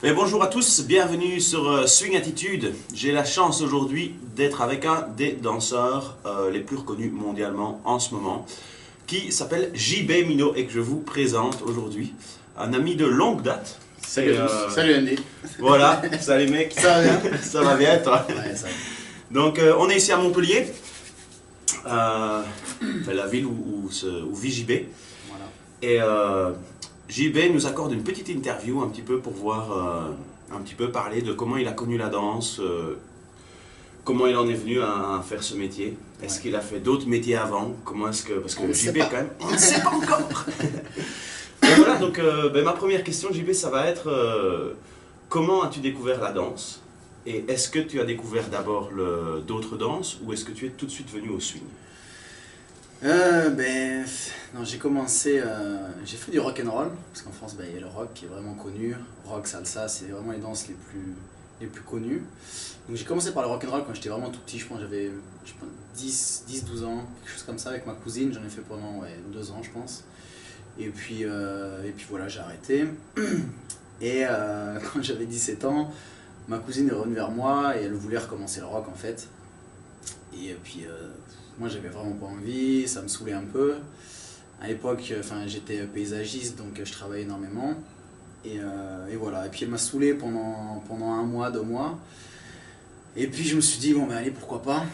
Et bonjour à tous, bienvenue sur Swing Attitude. J'ai la chance aujourd'hui d'être avec un des danseurs les plus reconnus mondialement en ce moment, qui s'appelle JB Minot et que je vous présente aujourd'hui. Un ami de longue date. Salut à tous. Salut Andy. Voilà, salut mec. Ça va bien? Ça va bien toi? Ouais, ça va. Donc on est ici à Montpellier, enfin, la ville où vit JB. Voilà. Et JB nous accorde une petite interview un petit peu pour voir, un petit peu parler de comment il a connu la danse, comment il en est venu à faire ce métier. Est-ce Ouais. qu'il a fait d'autres métiers avant? Comment est-ce que... Parce que On ne sait JB pas. quand même, on ne sait pas encore. Et voilà, donc ma première question JB, ça va être comment as-tu découvert la danse? Et est-ce que tu as découvert d'abord d'autres danses ou est-ce que tu es tout de suite venu au swing? Non, j'ai commencé, j'ai fait du rock and roll, parce qu'en France, il y a le rock qui est vraiment connu. Rock, salsa, c'est vraiment les danses les plus connues. Donc j'ai commencé par le rock and roll quand j'étais vraiment tout petit, je pense j'avais 10-12 ans, quelque chose comme ça, avec ma cousine. J'en ai fait pendant 2 ans, je pense. Et puis voilà, j'ai arrêté. Et quand j'avais 17 ans, ma cousine est revenue vers moi et elle voulait recommencer le rock en fait. Et puis moi j'avais vraiment pas envie, ça me saoulait un peu. À l'époque, j'étais paysagiste donc je travaillais énormément. Et voilà, et puis elle m'a saoulé pendant 1 mois, 2 mois. Et puis je me suis dit, bon ben allez, pourquoi pas.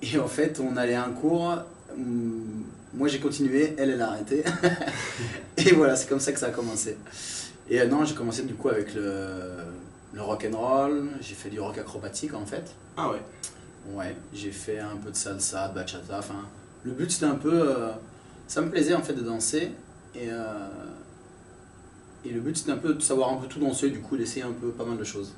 Et en fait, on allait à un cours, moi j'ai continué, elle a arrêté. Et voilà, c'est comme ça que ça a commencé. Et non, j'ai commencé du coup avec le rock and roll, j'ai fait du rock acrobatique en fait. Ah ouais. Ouais, j'ai fait un peu de salsa, de bachata, le but c'était un peu, ça me plaisait en fait de danser, et le but c'était un peu de savoir un peu tout danser, du coup d'essayer un peu pas mal de choses,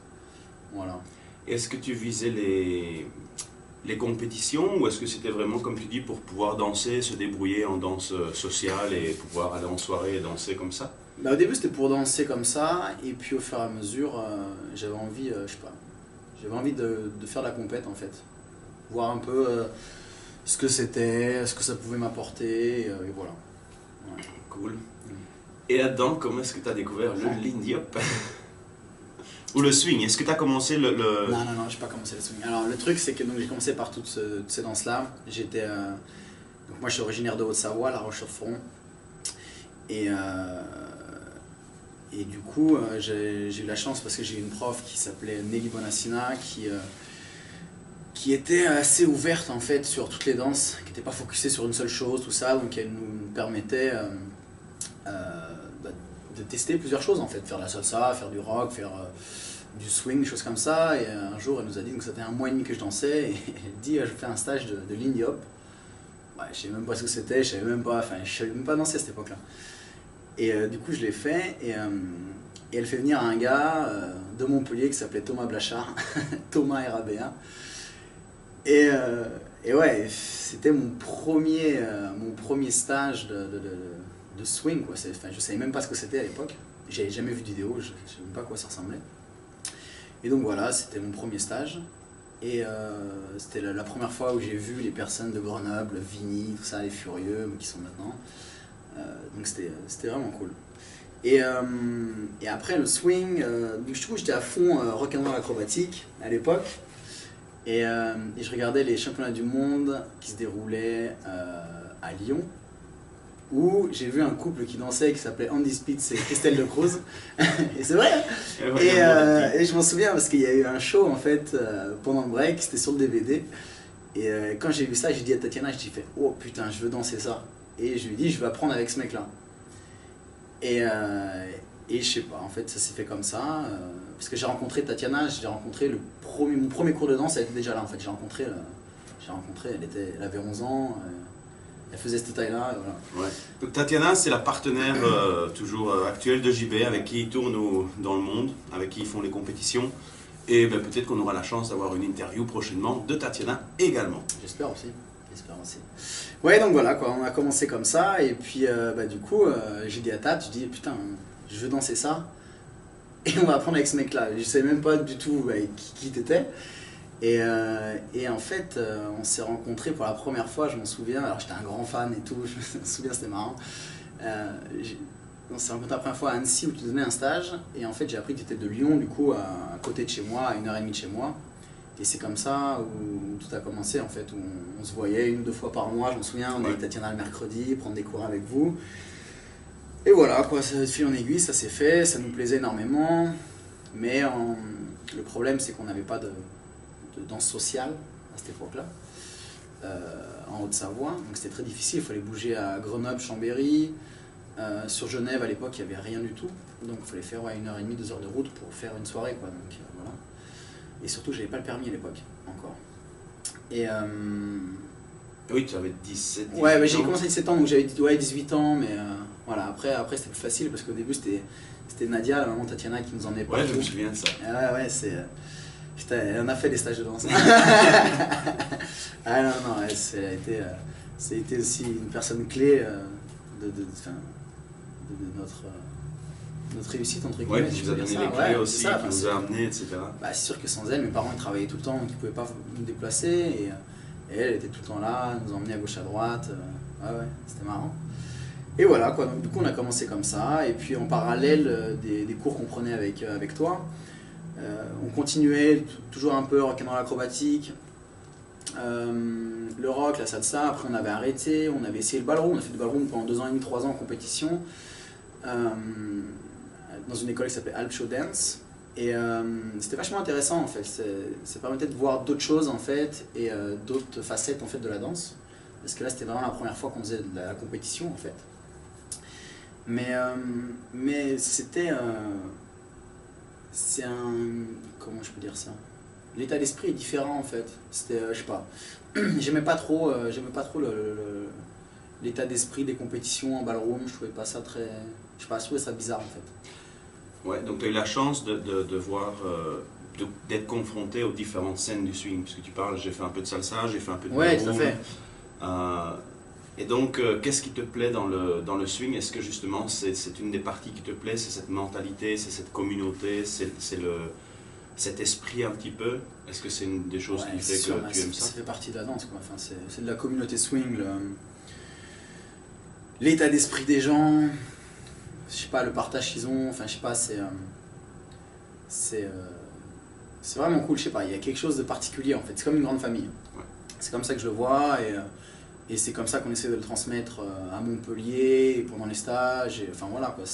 voilà. Est-ce que tu visais les compétitions ou est-ce que c'était vraiment, comme tu dis, pour pouvoir danser, se débrouiller en danse sociale et pouvoir aller en soirée et danser comme ça? Au début c'était pour danser comme ça, et puis au fur et à mesure, j'avais envie, je sais pas, j'avais envie de faire de la compète en fait. Voir un peu ce que c'était, ce que ça pouvait m'apporter, et voilà. Ouais. Cool. Et là-dedans, comment est-ce que tu as découvert le lindy hop? Ou le swing? Est-ce que tu as commencé le... Non, j'ai pas commencé le swing. Alors le truc c'est que j'ai commencé par toutes ces danses-là. Donc moi je suis originaire de Haute-Savoie, La Roche-sur-Foron. Et du coup j'ai eu la chance parce que j'ai eu une prof qui s'appelait Nelly Bonassina qui était assez ouverte en fait sur toutes les danses, qui n'était pas focusée sur une seule chose, tout ça, donc elle nous permettait de tester plusieurs choses en fait, faire de la salsa, faire du rock, faire du swing, des choses comme ça. Et un jour elle nous a dit, donc c'était 1 mois et demi que je dansais, et elle dit je fais un stage de lindy hop. Ouais, je savais même pas ce que c'était, je savais même pas danser à cette époque là. Et du coup je l'ai fait, et elle fait venir un gars de Montpellier qui s'appelait Thomas Blachard, Thomas RABA. Et ouais, c'était mon premier stage de swing, quoi. Je savais même pas ce que c'était à l'époque. J'avais jamais vu de vidéo, je savais même pas à quoi ça ressemblait. Et donc voilà, c'était mon premier stage. Et c'était la première fois où j'ai vu les personnes de Grenoble, Vigny, tout ça, les Furieux, qui sont maintenant. Donc c'était vraiment cool. Et après le swing, je trouve que j'étais à fond rock'n'roll acrobatique à l'époque. Et je regardais les championnats du monde qui se déroulaient à Lyon, où j'ai vu un couple qui dansait qui s'appelait Andy Spitz et Christelle de Cruz. Et c'est vrai. Et je m'en souviens parce qu'il y a eu un show en fait pendant le break, c'était sur le DVD. Et quand j'ai vu ça, j'ai dit à Tatiana, oh putain, je veux danser ça. Et je lui ai dit, je veux apprendre avec ce mec là. Et je sais pas, en fait ça s'est fait comme ça, parce que j'ai rencontré Tatiana, mon premier cours de danse, elle était déjà là en fait, j'ai rencontré, elle avait 11 ans, elle faisait cette taille-là, et voilà. Ouais. Donc Tatiana, c'est la partenaire toujours actuelle de JB, avec qui il tourne dans le monde, avec qui ils font les compétitions. Et peut-être qu'on aura la chance d'avoir une interview prochainement de Tatiana également. J'espère aussi. Ouais, donc voilà quoi, on a commencé comme ça, et puis du coup, j'ai dit à Tat, je dis putain, je veux danser ça, et on va apprendre avec ce mec-là. Je savais même pas du tout qui t'étais. Et en fait, on s'est rencontrés pour la première fois, je m'en souviens. Alors j'étais un grand fan et tout, je me souviens, c'était marrant. on s'est rencontrés la première fois à Annecy où tu donnais un stage. Et en fait, j'ai appris que tu étais de Lyon, du coup, à côté de chez moi, à 1h30 de chez moi. Et c'est comme ça où tout a commencé, en fait, où on se voyait 1 ou 2 fois par mois, je m'en souviens, on allait Tatiana le mercredi, prendre des cours avec vous. Et voilà, quoi, de fil en aiguille, ça s'est fait, ça nous plaisait énormément. Mais le problème, c'est qu'on n'avait pas de danse sociale à cette époque-là, en Haute-Savoie. Donc c'était très difficile, il fallait bouger à Grenoble, Chambéry. Sur Genève, à l'époque, il n'y avait rien du tout. Donc il fallait faire 1h30, 2 heures de route pour faire une soirée, quoi. Donc, voilà. Et surtout, je n'avais pas le permis à l'époque, encore. Et Oui, tu avais 17 ans. Ouais, bah, j'ai commencé à 17 ans, donc j'avais 18 ans, mais voilà, après c'était plus facile parce qu'au début c'était Nadia, la maman Tatiana qui nous emmenait partout. Ouais, je me souviens de ça. Ouais, putain, elle en a fait des stages de danse. Ah non, ça a été aussi une personne clé de notre réussite, entre guillemets. Ouais, qui vous a donné les clés aussi, qui vous a amené, etc. Bah, c'est sûr que sans elle, mes parents ils travaillaient tout le temps, donc ils ne pouvaient pas nous déplacer. Et elle était tout le temps là, nous emmenait à gauche à droite. Ouais, c'était marrant. Et voilà, quoi. Donc, du coup, on a commencé comme ça. Et puis, en parallèle des cours qu'on prenait avec toi, on continuait toujours un peu rock'n'roll acrobatique, le rock, la salsa. Après, on avait arrêté, on avait essayé le ballroom. On a fait du ballroom pendant 2 ans et demi, 3 ans en compétition, dans une école qui s'appelait Alp Show Dance. Et c'était vachement intéressant en fait, ça permettait de voir d'autres choses en fait et d'autres facettes en fait de la danse, parce que là c'était vraiment la première fois qu'on faisait de la compétition en fait. Mais c'était c'est un, comment je peux dire ça, l'état d'esprit est différent en fait. C'était je sais pas, j'aimais pas trop l'état d'esprit des compétitions en ballroom. Je trouvais pas ça très, je sais pas, je trouvais ça bizarre en fait. Ouais, donc tu as eu la chance de voir, d'être confronté aux différentes scènes du swing, puisque tu parles, j'ai fait un peu de salsa, j'ai fait un peu de Ouais, ballroom. tout à fait. Et donc, qu'est-ce qui te plaît dans le swing? Est-ce que justement c'est une des parties qui te plaît, c'est cette mentalité, c'est cette communauté, c'est cet esprit un petit peu? Est-ce que c'est une des choses qui fait sûr, que tu aimes ça? Ça fait partie de la danse, quoi. Enfin, c'est de la communauté swing, l'état d'esprit des gens, je sais pas, le partage qu'ils ont, enfin je sais pas, c'est vraiment cool, je sais pas, il y a quelque chose de particulier en fait, c'est comme une grande famille. Ouais. C'est comme ça que je le vois et c'est comme ça qu'on essaie de le transmettre à Montpellier et pendant les stages, et, enfin voilà quoi,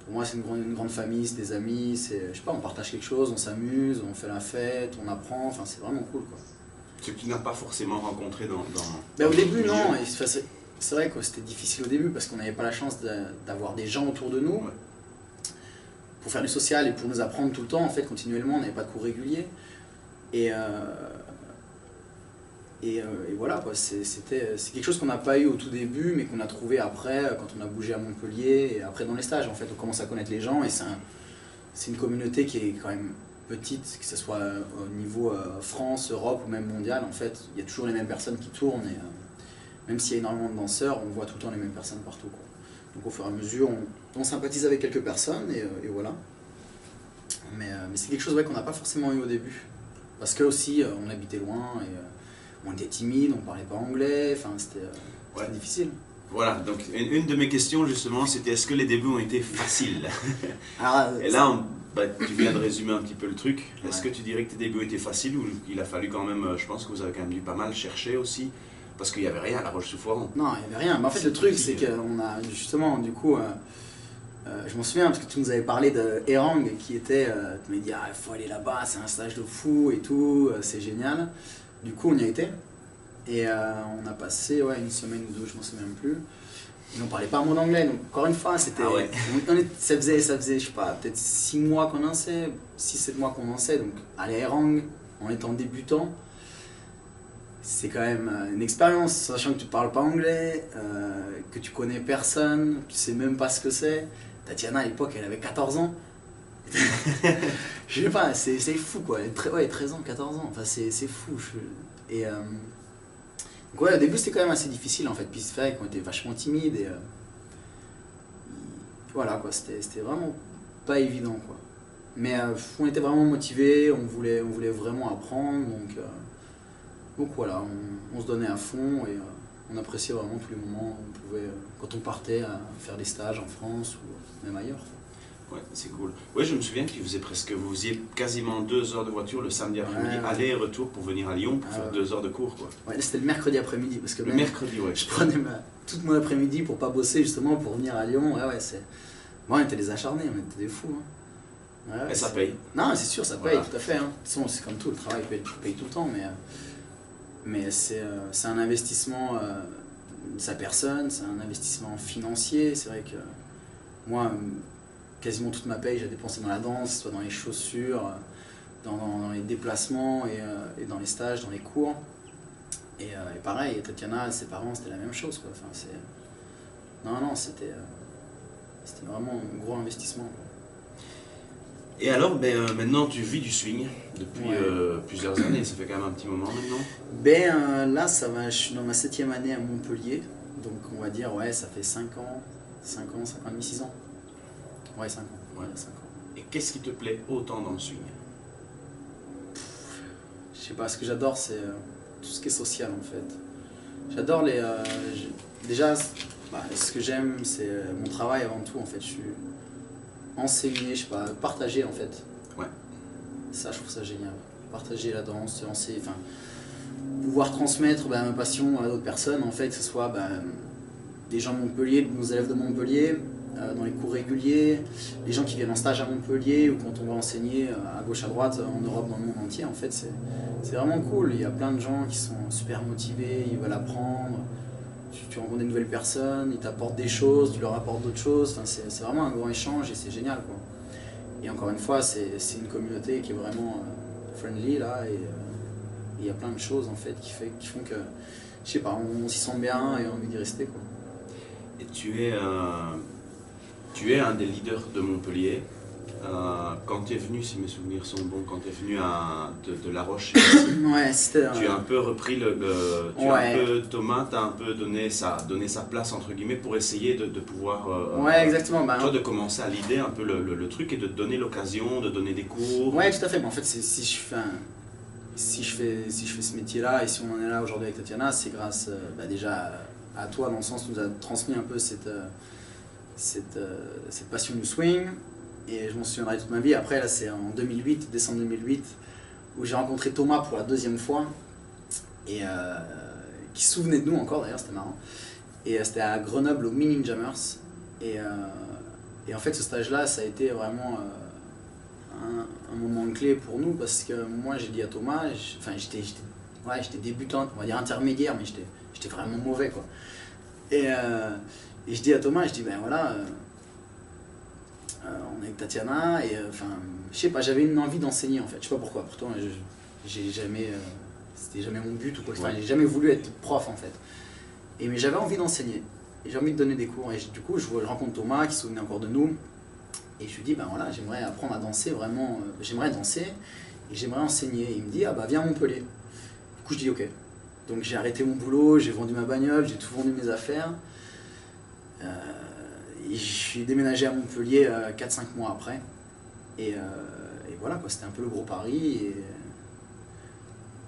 pour moi c'est une grande famille, c'est des amis, je sais pas, on partage quelque chose, on s'amuse, on fait la fête, on apprend, enfin c'est vraiment cool quoi. Ce que tu n'as pas forcément rencontré dans Au début non, c'est vrai que c'était difficile au début parce qu'on n'avait pas la chance d'avoir des gens autour de nous pour faire du social et pour nous apprendre tout le temps, en fait, continuellement, on n'avait pas de cours réguliers. Et voilà, quoi, c'est quelque chose qu'on n'a pas eu au tout début, mais qu'on a trouvé après, quand on a bougé à Montpellier, et après dans les stages, en fait, on commence à connaître les gens, et c'est une communauté qui est quand même petite, que ce soit au niveau France, Europe ou même mondial, en fait, il y a toujours les mêmes personnes qui tournent, et même s'il y a énormément de danseurs, on voit tout le temps les mêmes personnes partout, quoi. Donc au fur et à mesure, on sympathise avec quelques personnes, et voilà. Mais c'est quelque chose qu'on n'a pas forcément eu au début, parce que aussi, on habitait loin, et on était timide, on parlait pas anglais, enfin c'était difficile. Voilà, donc une de mes questions justement, c'était est-ce que les débuts ont été faciles? Alors, et là, tu viens de résumer un petit peu le truc. Est-ce que tu dirais que tes débuts étaient faciles ou il a fallu quand même, je pense que vous avez quand même dû pas mal chercher aussi, parce qu'il n'y avait rien à La Roche-sous-Foron. Non, il n'y avait rien. Mais en fait, le truc, c'est qu'on a justement, du coup, je m'en souviens parce que tu nous avais parlé de Erang qui était, tu m'as dit, il faut aller là-bas, c'est un stage de fou et tout, c'est génial. Du coup, on y a été. Et on a passé 1 semaine ou 2, je m'en souviens même plus. Et on parlait pas un mot d'anglais, donc encore une fois, c'était. Ça faisait, je sais pas, peut-être 6 mois qu'on en sait, 6-7 mois qu'on en sait, donc aller à Erang en étant débutant, c'est quand même une expérience, sachant que tu parles pas anglais, que tu connais personne, tu sais même pas ce que c'est. Tatiana à l'époque, elle avait 14 ans. Je sais pas, c'est fou quoi, 13 ans, 14 ans, enfin c'est fou. Et donc au début c'était quand même assez difficile en fait, puis c'est vrai qu'on était vachement timides et voilà quoi, c'était vraiment pas évident quoi. Mais on était vraiment motivés, on voulait vraiment apprendre, donc voilà, on se donnait à fond On appréciait vraiment tous les moments où on pouvait, quand on partait à faire des stages en France ou même ailleurs. Ouais, c'est cool. Oui, je me souviens que vous faisiez quasiment 2 heures de voiture le samedi après-midi, aller et retour pour venir à Lyon pour faire 2 heures de cours, quoi. Ouais, c'était le mercredi après-midi, parce que le mercredi, ouais. Je prenais toute mon après-midi pour pas bosser, justement, pour venir à Lyon. Moi, on était des acharnés, on était des fous. Hein. Et ça paye. Non, c'est sûr, ça paye, tout à fait. Hein. De toute façon, c'est comme tout, le travail paye tout le temps, mais c'est un investissement de sa personne, c'est un investissement financier. C'est vrai que moi, quasiment toute ma paye, j'ai dépensé dans la danse, soit dans les chaussures, dans les déplacements et dans les stages, dans les cours. Et pareil, Tatiana, ses parents, c'était la même chose, quoi. Enfin, non, c'était vraiment un gros investissement, quoi. Et alors, maintenant tu vis du swing depuis plusieurs années, ça fait quand même un petit moment maintenant. Là, ça va, je suis dans ma 7e année à Montpellier, donc on va dire, ça fait 5 ans et demi, 6 ans. Ouais, 5 ans. Ouais. 5 ans. Et qu'est-ce qui te plaît autant dans le swing? Je sais pas, ce que j'adore, c'est tout ce qui est social, en fait. J'adore déjà, ce que j'aime, c'est mon travail avant tout, en fait. Je suis enseigner, je sais pas, partager, en fait. Ouais. Ça, je trouve ça génial. Partager la danse, pouvoir transmettre ma passion à d'autres personnes, en fait, que ce soit des gens de Montpellier, nos élèves de Montpellier, dans les cours réguliers, les gens qui viennent en stage à Montpellier ou quand on va enseigner à gauche à droite en Europe, dans le monde entier. En fait, c'est vraiment cool. Il y a plein de gens qui sont super motivés, ils veulent apprendre. Tu rencontres des nouvelles personnes, ils t'apportent des choses, tu leur apportes d'autres choses. Enfin, c'est vraiment un grand échange et c'est génial, quoi. Et encore une fois, c'est une communauté qui est vraiment friendly là, et il y a plein de choses en fait qui font que, je sais pas, on s'y sent bien et on a envie d'y rester, quoi. Et tu es un des leaders de Montpellier. Quand tu es venu, si mes souvenirs sont bons, quand tu es venu de La Roche, ouais, c'était. Tu as un peu repris Thomas t'a un peu donné sa place entre guillemets pour essayer de pouvoir. Ouais, exactement. Toi, de commencer à leader un peu le truc et de te donner l'occasion de donner des cours. Ouais, tout à fait. Mais en fait, si je fais ce métier-là et si on en est là aujourd'hui avec Tatiana, c'est grâce déjà à toi, dans le sens où tu nous as transmis un peu cette passion du swing. Et je m'en souviendrai toute ma vie. Après, là, c'est en 2008, décembre 2008, où j'ai rencontré Thomas pour la 2e fois, et qui se souvenait de nous encore, d'ailleurs, c'était marrant. Et c'était à Grenoble, au Mini Jammers. Et en fait, ce stage-là, ça a été vraiment un moment clé pour nous, parce que moi, j'ai dit à Thomas, j'étais débutant, on va dire intermédiaire, mais j'étais vraiment mauvais, quoi. Et je dis à Thomas, on est avec Tatiana et je sais pas, j'avais une envie d'enseigner, en fait, je sais pas pourquoi. Pourtant j'ai jamais c'était jamais mon but ou quoi. J'ai jamais voulu être prof, en fait. Mais j'avais envie d'enseigner et j'ai envie de donner des cours, et du coup je rencontre Thomas qui se souvenait encore de nous et je lui dis j'aimerais apprendre à danser, vraiment j'aimerais danser et j'aimerais enseigner. Et il me dit viens à Montpellier. Du coup je dis ok. Donc j'ai arrêté mon boulot, j'ai vendu ma bagnole, j'ai tout vendu, mes affaires. Et je suis déménagé à Montpellier 4-5 mois après. Et voilà, quoi, c'était un peu le gros pari.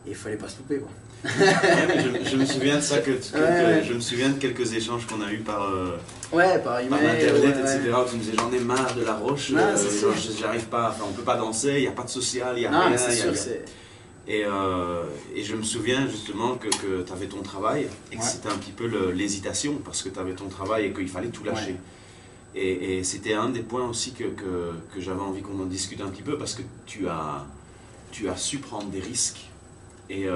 Et il fallait pas se louper, quoi. Je me souviens de ça, je me souviens de quelques échanges qu'on a eu par email, internet, etc. Où tu me disais j'en ai marre de La Roche, j'arrive pas, on peut pas danser, il n'y a pas de social, il n'y a rien. Et je me souviens justement que tu avais ton travail et que c'était un petit peu l'hésitation parce que tu avais ton travail et qu'il fallait tout lâcher. Et c'était un des points aussi que j'avais envie qu'on en discute un petit peu, parce que tu as su prendre des risques et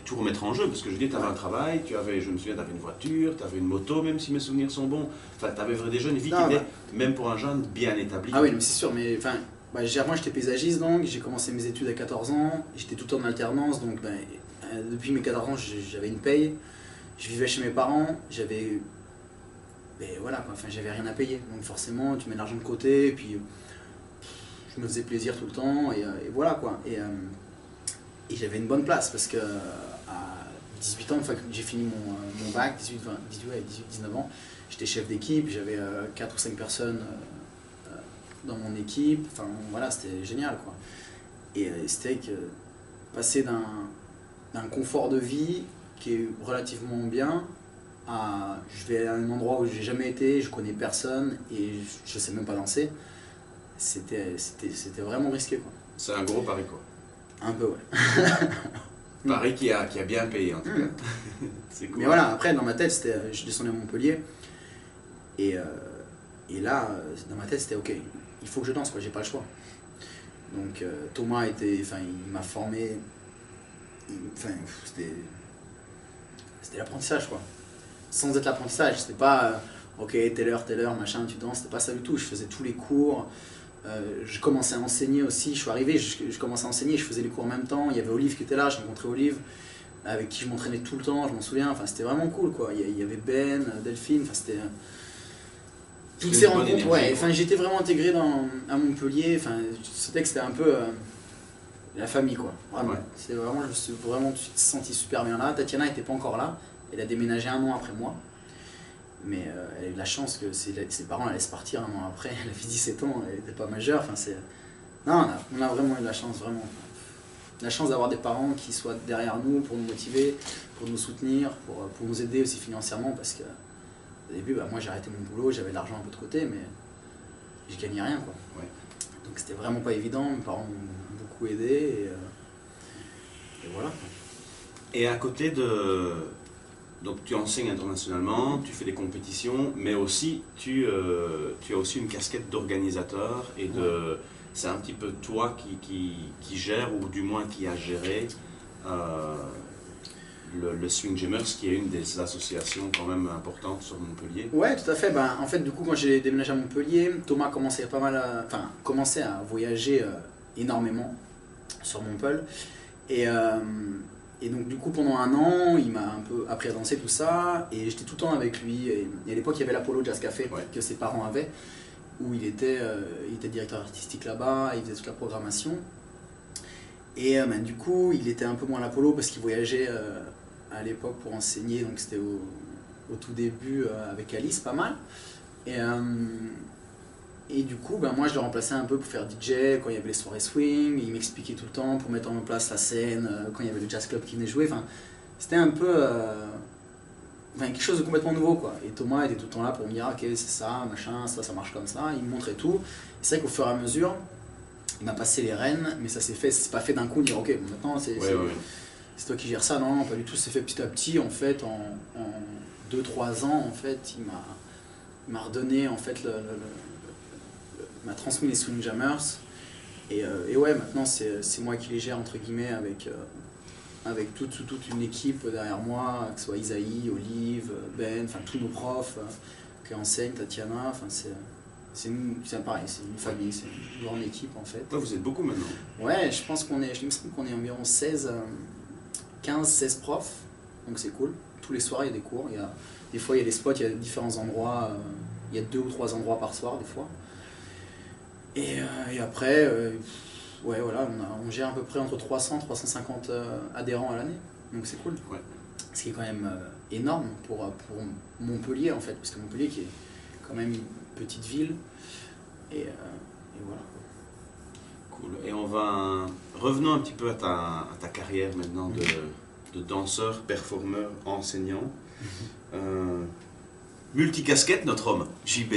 tout remettre en jeu, parce que je dis, tu avais un travail, je me souviens, tu avais une voiture, tu avais une moto, même si mes souvenirs sont bons. Enfin, tu avais déjà une vie qui était, même pour un jeune, bien établie. Ah oui, mais c'est sûr, mais moi j'étais paysagiste, donc j'ai commencé mes études à 14 ans, j'étais tout le temps en alternance, donc depuis mes 14 ans j'avais une paye, je vivais chez mes parents, j'avais rien à payer, donc forcément tu mets de l'argent de côté, et puis je me faisais plaisir tout le temps, et voilà, quoi. Et j'avais une bonne place, parce que à 18 ans, une fois que j'ai fini mon bac, 18-19 ans, j'étais chef d'équipe, j'avais 4 ou 5 personnes dans mon équipe, c'était génial, quoi. Et c'était que passer d'un confort de vie qui est relativement bien à je vais à un endroit où j'ai jamais été, je connais personne et je sais même pas danser. C'était vraiment risqué quoi. C'est un gros pari quoi. Un peu ouais. Pari qui a bien payé en tout cas. C'est cool. Mais voilà, après dans ma tête, je descendais à Montpellier et là, dans ma tête c'était ok, il faut que je danse quoi, j'ai pas le choix. Donc Thomas il m'a formé, c'était l'apprentissage quoi. Sans être l'apprentissage, c'était pas ok, telle heure, machin, tu danses, c'était pas ça du tout. Je faisais tous les cours, je commençais à enseigner aussi, je suis arrivé, je commençais à enseigner, je faisais les cours en même temps. Il y avait Olive qui était là, je rencontrais Olive, avec qui je m'entraînais tout le temps, je m'en souviens, enfin c'était vraiment cool quoi. Il y avait Ben, Delphine, enfin c'était. Toutes ces rencontres, ouais, enfin j'étais vraiment intégré à Montpellier, enfin c'était que c'était un peu la famille quoi. Vraiment. Ouais. C'est vraiment, je me suis vraiment senti super bien là. Tatiana n'était pas encore là, elle a déménagé 1 an après moi. Mais elle a eu de la chance que ses parents la laissent partir 1 an après, elle avait 17 ans, elle n'était pas majeure. Enfin, non, on a vraiment eu de la chance, vraiment. La chance d'avoir des parents qui soient derrière nous pour nous motiver, pour nous soutenir, pour nous aider aussi financièrement. Parce que au début, moi j'ai arrêté mon boulot, j'avais de l'argent un peu de côté, mais je gagnais rien quoi. Ouais. Donc c'était vraiment pas évident, mes parents m'ont beaucoup aidé et voilà. Et à côté de... Donc tu enseignes internationalement, tu fais des compétitions, mais aussi tu as aussi une casquette d'organisateur et de... Ouais. C'est un petit peu toi qui gère, ou du moins qui a géré le Swing Jammers, qui est une des associations quand même importantes sur Montpellier. Ouais, tout à fait. En fait, du coup, quand j'ai déménagé à Montpellier, Thomas commençait à voyager énormément sur Montpellier. Et donc du coup pendant 1 an, il m'a un peu appris à danser tout ça, et j'étais tout le temps avec lui. Et à l'époque il y avait l'Apollo Jazz Café que ses parents avaient, où il était directeur artistique là-bas, il faisait toute la programmation. Et du coup il était un peu moins à l'Apollo parce qu'il voyageait à l'époque pour enseigner, donc c'était au tout début avec Alice pas mal. Et du coup, moi je le remplaçais un peu pour faire DJ quand il y avait les soirées swing, il m'expliquait tout le temps pour mettre en place la scène, quand il y avait le jazz club qui venait jouer. Enfin, c'était un peu quelque chose de complètement nouveau quoi. Et Thomas était tout le temps là pour me dire ok c'est ça, machin, ça marche comme ça, il me montrait tout. C'est vrai qu'au fur et à mesure, il m'a passé les rênes, mais ça s'est fait, c'est pas fait d'un coup, dire ok bon, maintenant c'est toi qui gères ça, non, pas du tout, c'est fait petit à petit en fait, en 2-3 ans en fait, il m'a redonné en fait m'a transmis les Swing Jammers et ouais maintenant c'est moi qui les gère entre guillemets avec toute une équipe derrière moi, que ce soit Isaïe, Olive, Ben, enfin tous nos profs qui enseignent, Tatiana, enfin c'est pareil, c'est une famille, c'est une grande équipe en fait. Toi vous êtes beaucoup maintenant. Ouais, je me semble qu'on est environ 15-16 profs, donc c'est cool. Tous les soirs il y a des cours, des fois il y a des spots, il y a différents endroits, il y a 2 ou 3 endroits par soir des fois. Et après, ouais, voilà, on gère à peu près entre 300 et 350 adhérents à l'année, donc c'est cool. Ouais. Ce qui est quand même énorme pour Montpellier en fait, parce que Montpellier qui est quand même une petite ville, et voilà. Cool. Et revenons un petit peu à ta carrière maintenant de danseur, performeur, enseignant. Multicasquette, notre homme, JB.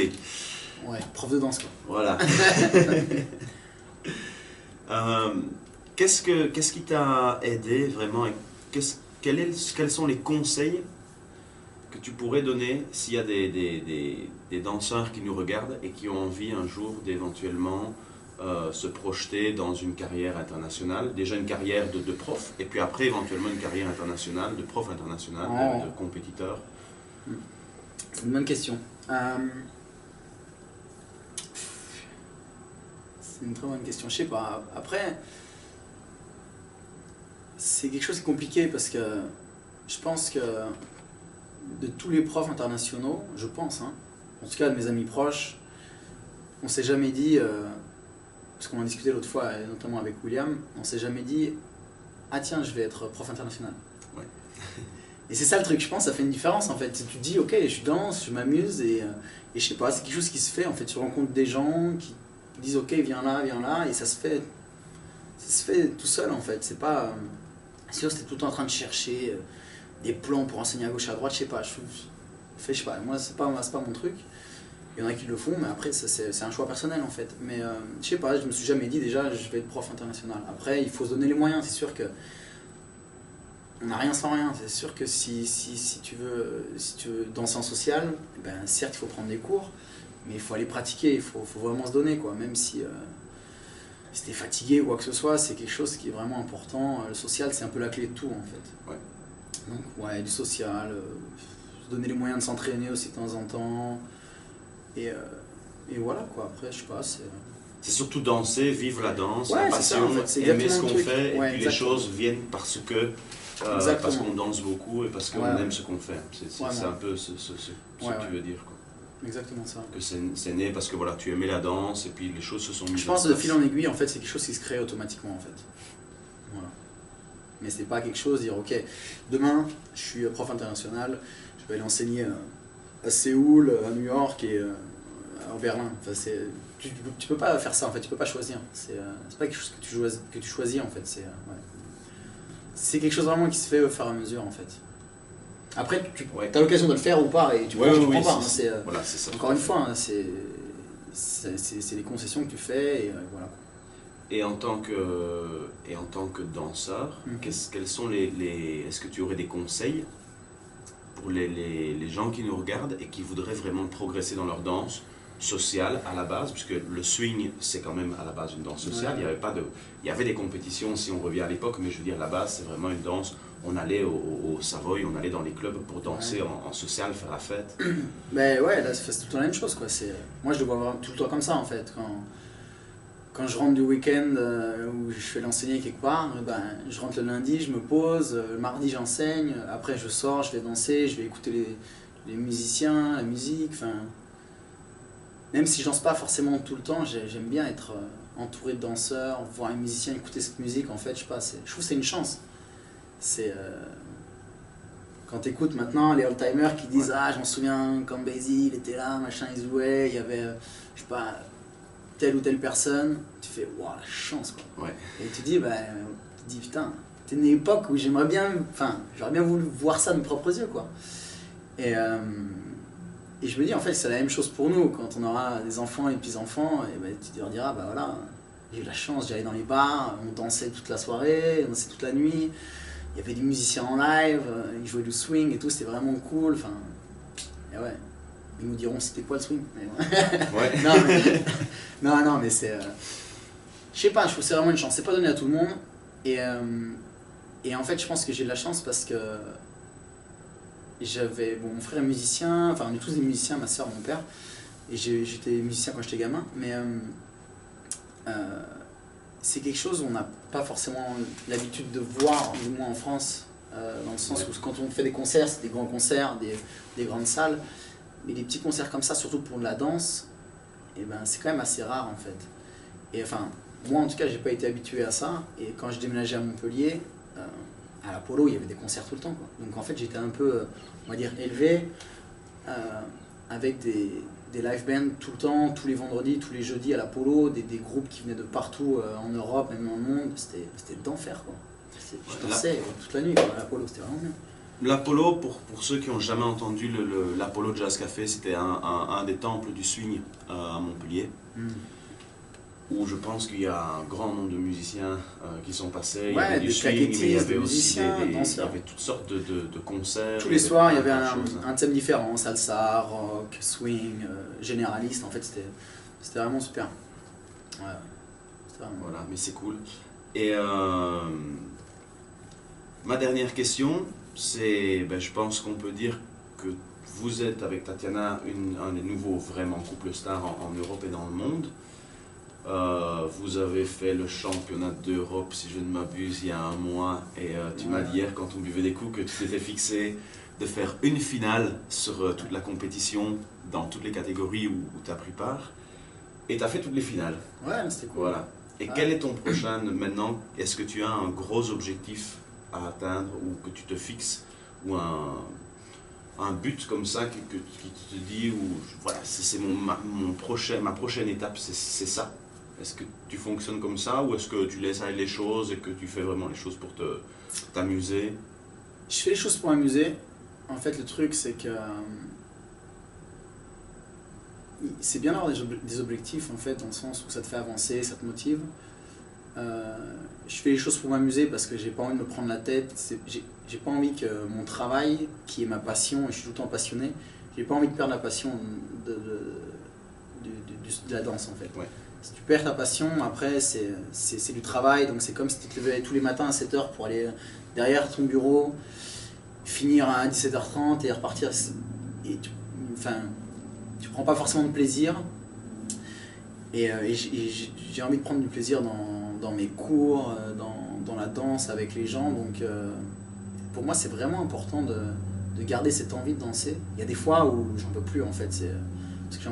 Ouais, prof de danse quoi. Voilà. Qu'est-ce qui t'a aidé vraiment, et quels sont les conseils que tu pourrais donner s'il y a des danseurs qui nous regardent et qui ont envie un jour d'éventuellement se projeter dans une carrière internationale, déjà une carrière de prof, et puis après éventuellement une carrière internationale, de prof international, de compétiteur? C'est une bonne question. C'est une très bonne question. Je sais pas. Après, c'est quelque chose de compliqué parce que je pense que de tous les profs internationaux, je pense, hein, en tout cas de mes amis proches, on s'est jamais dit, parce qu'on en discutait l'autre fois, notamment avec William, on s'est jamais dit ah tiens, je vais être prof international. Ouais. Et c'est ça le truc, je pense, ça fait une différence en fait. Tu te dis ok, je danse, je m'amuse et je sais pas, c'est quelque chose qui se fait en fait. Tu rencontres des gens qui disent ok, viens là, et ça se fait tout seul en fait. C'est pas sûr, c'était tout le temps en train de chercher des plans pour enseigner à gauche à droite, je sais pas. Je sais pas, moi c'est pas mon truc. Il y en a qui le font, mais après c'est un choix personnel en fait. Mais je sais pas, je me suis jamais dit déjà je vais être prof international. Après il faut se donner les moyens, c'est sûr que on n'a rien sans rien. C'est sûr que si tu veux danser en social, ben, certes il faut prendre des cours, mais il faut aller pratiquer, il faut vraiment se donner quoi. Même si t'es fatigué ou quoi que ce soit, c'est quelque chose qui est vraiment important. Le social c'est un peu la clé de tout en fait. Ouais. Donc ouais, du social, se donner les moyens de s'entraîner aussi de temps en temps. Et voilà quoi, après je sais pas, c'est surtout danser, vivre la danse, ouais, la passion, ça, en fait. aimer ce qu'on truc. fait, Ouais, et puis les choses viennent parce qu'on danse beaucoup et parce qu'on aime ce qu'on fait. C'est un peu ce que tu veux dire, quoi. Exactement ça. Que c'est né parce que voilà, tu aimais la danse et puis les choses se sont mises. Je pense que de fil en aiguille, en fait, c'est quelque chose qui se crée automatiquement, en fait. Voilà. Mais c'est pas quelque chose, dire ok, demain, je suis prof international, je vais aller enseigner à Séoul, à New York et à Berlin. Enfin, tu peux pas faire ça, en fait, tu peux pas choisir. C'est pas quelque chose que tu choisis, en fait. C'est quelque chose vraiment qui se fait au fur et à mesure, en fait. Après, tu as l'occasion de le faire ou pas, et tu prends pas. Voilà, c'est ça. Encore une fois, hein, c'est les concessions que tu fais, et voilà. Et en tant que danseur, quels sont est-ce que tu aurais des conseils pour les gens qui nous regardent et qui voudraient vraiment progresser dans leur danse sociale à la base, puisque le swing c'est quand même à la base une danse sociale. Il y avait des compétitions si on revient à l'époque, mais je veux dire la base c'est vraiment une danse. On allait au Savoy, on allait dans les clubs pour danser en social, faire la fête. Mais ouais, là c'est tout le temps la même chose quoi. Moi je le vois vraiment tout le temps comme ça en fait. Quand je rentre du week-end où je fais l'enseigner quelque part, ben, je rentre le lundi, je me pose, le mardi j'enseigne, après je sors, je vais danser, je vais écouter les musiciens, la musique, enfin... Même si je danse pas forcément tout le temps, j'aime bien être entouré de danseurs, voir les musiciens écouter cette musique, en fait, je sais pas, je trouve que c'est une chance. Quand tu écoutes maintenant les old-timers qui disent ah je m'en souviens quand Basie il était là, machin il jouait, il y avait je sais pas telle ou telle personne, tu fais waouh la chance quoi. Ouais. Et tu dis putain, t'es une époque où j'aurais bien voulu voir ça de mes propres yeux quoi. Et je me dis en fait c'est la même chose pour nous quand on aura des enfants et petits-enfants, et ben, tu leur diras bah voilà, j'ai eu la chance, j'allais dans les bars, on dansait toute la soirée, on dansait toute la nuit. Il y avait des musiciens en live, ils jouaient du swing et tout, c'était vraiment cool. Enfin, et ouais, ils nous diront c'était quoi le swing. Ouais. non, mais c'est. Je sais pas, je trouve que c'est vraiment une chance. C'est pas donné à tout le monde. Et en fait, je pense que j'ai de la chance parce que mon frère est musicien, enfin, on est tous des musiciens, ma soeur, mon père. Et j'étais musicien quand j'étais gamin, mais. C'est quelque chose où on n'a pas forcément l'habitude de voir, du moins en France, dans le sens où quand on fait des concerts, c'est des grands concerts, des grandes salles, mais des petits concerts comme ça, surtout pour de la danse, et ben, c'est quand même assez rare en fait. Et enfin, moi en tout cas, j'ai pas été habitué à ça, et quand je déménageais à Montpellier, à l'Apollo, il y avait des concerts tout le temps, quoi. Donc en fait, j'étais un peu, on va dire, élevé avec des live bands tout le temps, tous les vendredis, tous les jeudis à l'Apollo, des groupes qui venaient de partout en Europe, même dans le monde, c'était d'enfer quoi. Je dansais toute la nuit quoi, à l'Apollo, c'était vraiment bien. L'Apollo, pour ceux qui n'ont jamais entendu l'Apollo Jazz Café, c'était un des temples du swing à Montpellier, où je pense qu'il y a un grand nombre de musiciens qui sont passés. Il y avait du swing, mais il y avait aussi il y avait toutes sortes de concerts. Tous les soirs, il y avait un thème différent, salsa, rock, swing, généraliste, en fait c'était vraiment super. Ouais, vraiment... Voilà, mais c'est cool. Et ma dernière question, c'est, je pense qu'on peut dire que vous êtes avec Tatiana un des nouveaux vraiment couples stars en Europe et dans le monde. Vous avez fait le championnat d'Europe, si je ne m'abuse, il y a un mois, et tu m'as dit hier quand on buvait des coups que tu t'étais fixé de faire une finale sur toute la compétition, dans toutes les catégories où tu as pris part, et tu as fait toutes les finales. Ouais, c'était cool. Voilà. Et quel est ton prochain maintenant? Est-ce que tu as un gros objectif à atteindre ou que tu te fixes, ou un but comme ça qui te dit, ou voilà, c'est ma prochaine étape, c'est ça? Est-ce que tu fonctionnes comme ça, ou est-ce que tu laisses aller les choses et que tu fais vraiment les choses pour t'amuser? Je fais les choses pour m'amuser. En fait, le truc, c'est que c'est bien d'avoir des objectifs, en fait, dans le sens où ça te fait avancer, ça te motive. Je fais les choses pour m'amuser parce que j'ai pas envie de me prendre la tête. J'ai pas envie que mon travail, qui est ma passion, et je suis tout le temps passionné, j'ai pas envie de perdre la passion de la danse, en fait. Ouais. Si tu perds ta passion, après, c'est du travail. Donc, c'est comme si tu te levais tous les matins à 7 h pour aller derrière ton bureau, finir à 17 h 30 et repartir. Et tu prends pas forcément de plaisir. Et j'ai envie de prendre du plaisir dans mes cours, dans la danse avec les gens. Donc, pour moi, c'est vraiment important de garder cette envie de danser. Il y a des fois où j'en peux plus, en fait. Parce que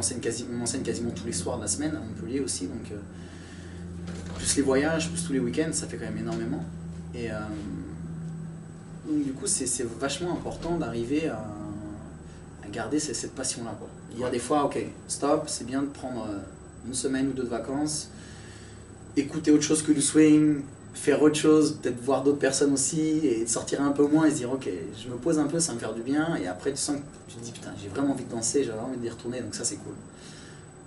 on m'enseigne quasiment tous les soirs de la semaine à Montpellier aussi. Donc, plus les voyages, plus tous les week-ends, ça fait quand même énormément. Et donc, du coup, c'est vachement important d'arriver à garder cette passion-là, quoi. Il y a des fois, ok, stop, c'est bien de prendre une semaine ou deux de vacances, écouter autre chose que du swing, faire autre chose, peut-être voir d'autres personnes aussi, et sortir un peu moins et se dire, ok, je me pose un peu, ça me fait du bien, et après tu sens que tu te dis, putain, j'ai vraiment envie de danser, j'ai vraiment envie d'y retourner, donc ça c'est cool.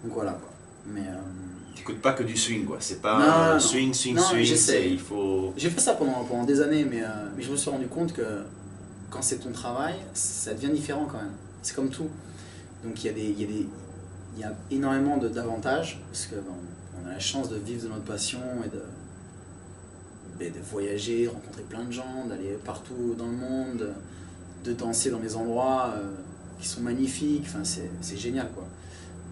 Donc voilà, quoi. Mais T'écoutes pas que du swing, quoi. C'est pas non, swing, non, c'est, il faut... J'ai fait ça pendant des années, mais je me suis rendu compte que quand c'est ton travail, ça devient différent quand même. C'est comme tout. Donc il y a énormément d'avantages, parce que on a la chance de vivre de notre passion et de voyager, de rencontrer plein de gens, d'aller partout dans le monde, de danser dans des endroits qui sont magnifiques, enfin, c'est génial, quoi.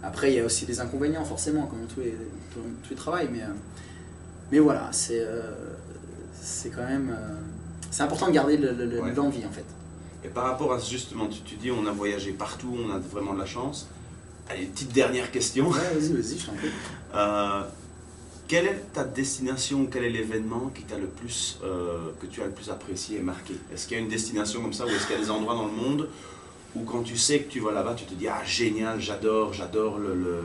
Après, il y a aussi des inconvénients, forcément, comme tous les travails, mais voilà, c'est quand même... c'est important de garder l'envie, en fait. Et par rapport à justement, tu dis on a voyagé partout, on a vraiment de la chance. Allez, petite dernière question. Ouais, vas-y, je t'en prie. Quelle est ta destination, quel est l'événement qui t'a le plus, que tu as le plus apprécié et marqué? Est-ce qu'il y a une destination comme ça, ou est-ce qu'il y a des endroits dans le monde où quand tu sais que tu vas là-bas, tu te dis ah génial, j'adore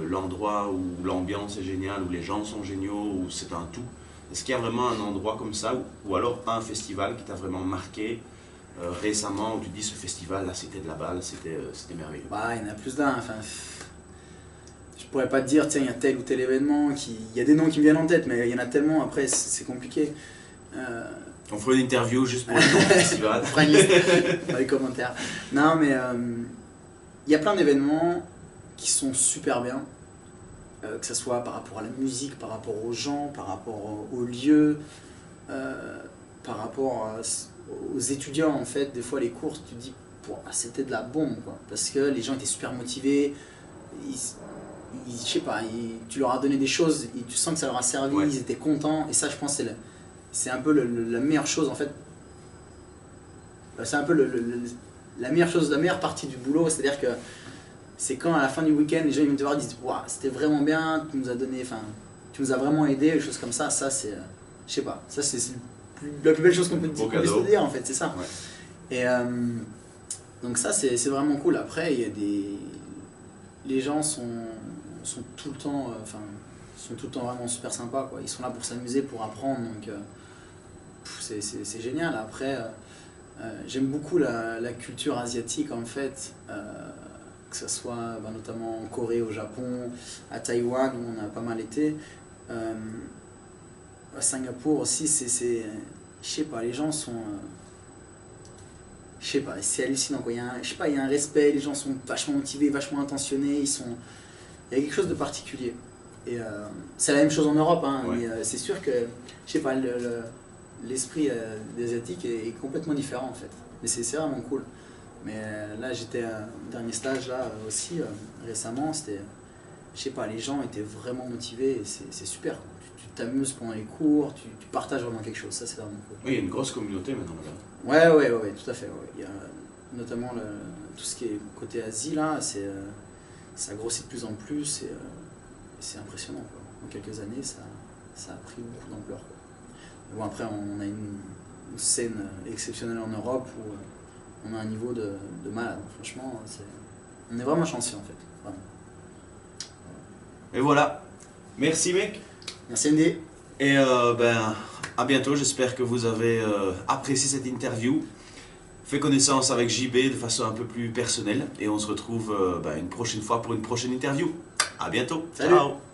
l'endroit, où l'ambiance est géniale, où les gens sont géniaux, où c'est un tout? Est-ce qu'il y a vraiment un endroit comme ça, ou alors un festival qui t'a vraiment marqué récemment, où tu te dis ce festival là c'était de la balle, c'était merveilleux? Bah, il y en a plus d'un, enfin... Je pourrais pas te dire, tiens, il y a tel ou tel événement, il y a des noms qui me viennent en tête, mais il y en a tellement, après c'est compliqué. On fera une interview juste pour le nom du festival. On fera une liste dans les commentaires. Non, mais il y a plein d'événements qui sont super bien, que ce soit par rapport à la musique, par rapport aux gens, par rapport aux lieux, par rapport aux étudiants, en fait. Des fois, les cours, tu te dis, c'était de la bombe, quoi, parce que les gens étaient super motivés. Je sais pas, tu leur as donné des choses, et tu sens que ça leur a servi, ouais. Ils étaient contents, et ça je pense c'est un peu la meilleure chose en fait. C'est un peu la meilleure chose, la meilleure partie du boulot, c'est-à-dire que c'est quand à la fin du week-end les gens ils viennent te voir et disent waouh, c'était vraiment bien, tu nous as donné, enfin, tu nous as vraiment aidé, des choses comme ça, c'est, je sais pas, ça c'est la plus belle chose qu'on peut te dire en fait, c'est ça. Ouais. Et donc ça c'est vraiment cool. Après il y a les gens sont tout le temps, sont tout le temps vraiment super sympas, quoi. Ils sont là pour s'amuser, pour apprendre, donc c'est génial. Après, j'aime beaucoup la culture asiatique en fait, que ce soit notamment en Corée, au Japon, à Taïwan où on a pas mal été, à Singapour aussi. Je sais pas, les gens sont, je sais pas, c'est hallucinant, quoi. Il y a un respect, les gens sont vachement motivés, vachement intentionnés, il y a quelque chose de particulier. Et c'est la même chose en Europe, hein, ouais. Mais c'est sûr que, je sais pas, l'esprit des Asiatiques est complètement différent en fait. Mais c'est vraiment cool. Mais là, j'étais à un dernier stage là aussi, récemment, c'était, je sais pas, les gens étaient vraiment motivés et c'est super. Tu t'amuses pendant les cours, tu partages vraiment quelque chose, ça c'est vraiment cool. Oui, il y a une grosse communauté maintenant là. Ouais, tout à fait. Ouais. Il y a notamment tout ce qui est côté Asie là, ça grossit de plus en plus et c'est impressionnant, quoi. En quelques années, ça a pris beaucoup d'ampleur. Bon, après, on a une scène exceptionnelle en Europe où on a un niveau de malade. Franchement, on est vraiment chanceux en fait. Vraiment. Et voilà. Merci mec. Merci Andy. Et à bientôt. J'espère que vous avez apprécié cette interview. fait connaissance avec JB de façon un peu plus personnelle et on se retrouve une prochaine fois pour une prochaine interview. À bientôt. Salut. Ciao.